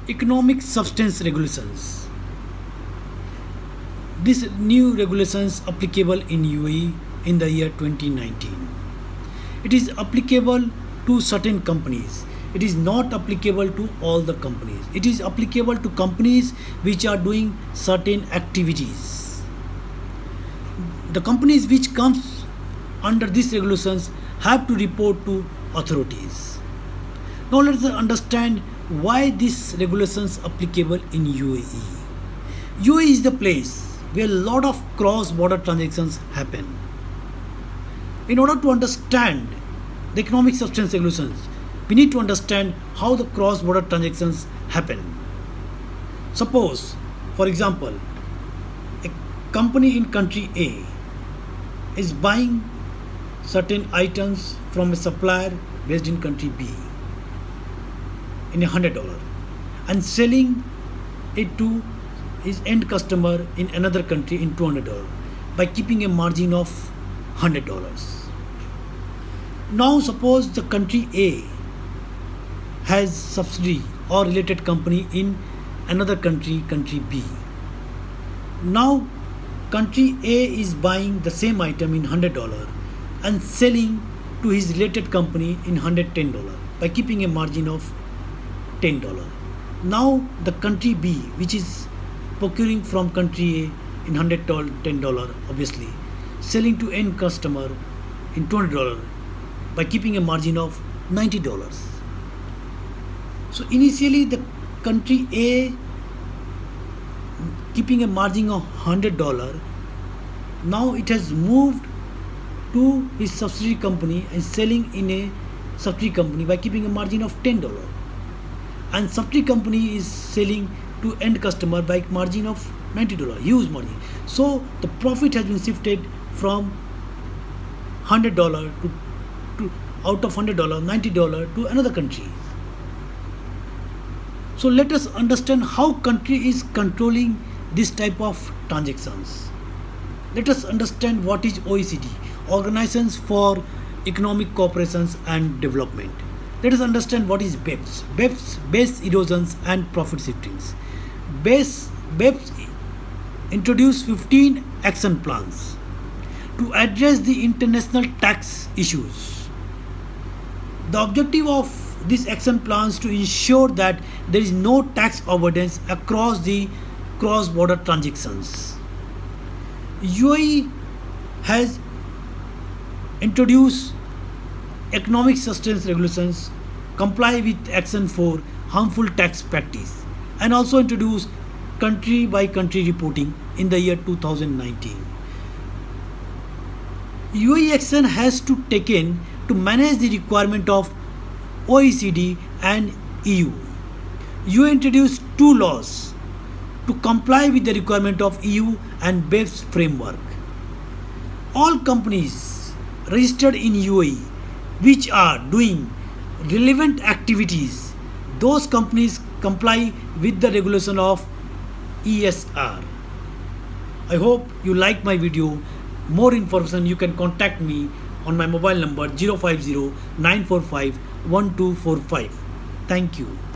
Economic substance regulations. This new regulations applicable in UAE in the year 2019. It is applicable to certain companies. It is not applicable to all the companies. It is applicable to companies which are doing certain activities. The companies which comes under these regulations have to report to authorities. Now let us understand why these regulations applicable in UAE. UAE is the place where a lot of cross-border transactions happen. In order to understand the economic substance regulations, we need to understand how the cross-border transactions happen. Suppose, for example, a company in country A is buying certain items from a supplier based in country B in $100 and selling it to his end customer in another country in $200 by keeping a margin of $100. Now suppose the country A has subsidiary or related company in another country, country B. Now country A is buying the same item in $100 and selling to his related company in $110 by keeping a margin of $10. Now the country B, which is procuring from country A in $110 obviously, selling to end customer in $200 by keeping a margin of $90. So initially the country A keeping a margin of $100, now it has moved to his subsidiary company and selling in a subsidiary company by keeping a margin of $10. And subsidiary company is selling to end customer by margin of $90, huge margin. So the profit has been shifted from $100 to out of $100, $90 to another country. So let us understand how country is controlling this type of transactions. Let us understand what is OECD, Organizations for Economic Cooperations and Development. Let us understand what is BEPS. BEPS, base erosions and profit shiftings. BEPS introduced 15 action plans to address the international tax issues. The objective of these action plans to ensure that there is no tax avoidance across the cross-border transactions. UAE has introduced economic substance regulations, comply with action for harmful tax practice, and also introduced country by country reporting in the year 2019. UAE action has to taken to manage the requirement of OECD and EU. UAE introduced two laws to comply with the requirement of EU and BEPS framework. All companies registered in UAE which are doing relevant activities, those companies comply with the regulation of ESR. I hope you like my video. More information you can contact me on my mobile number 050 945 1245. Thank you.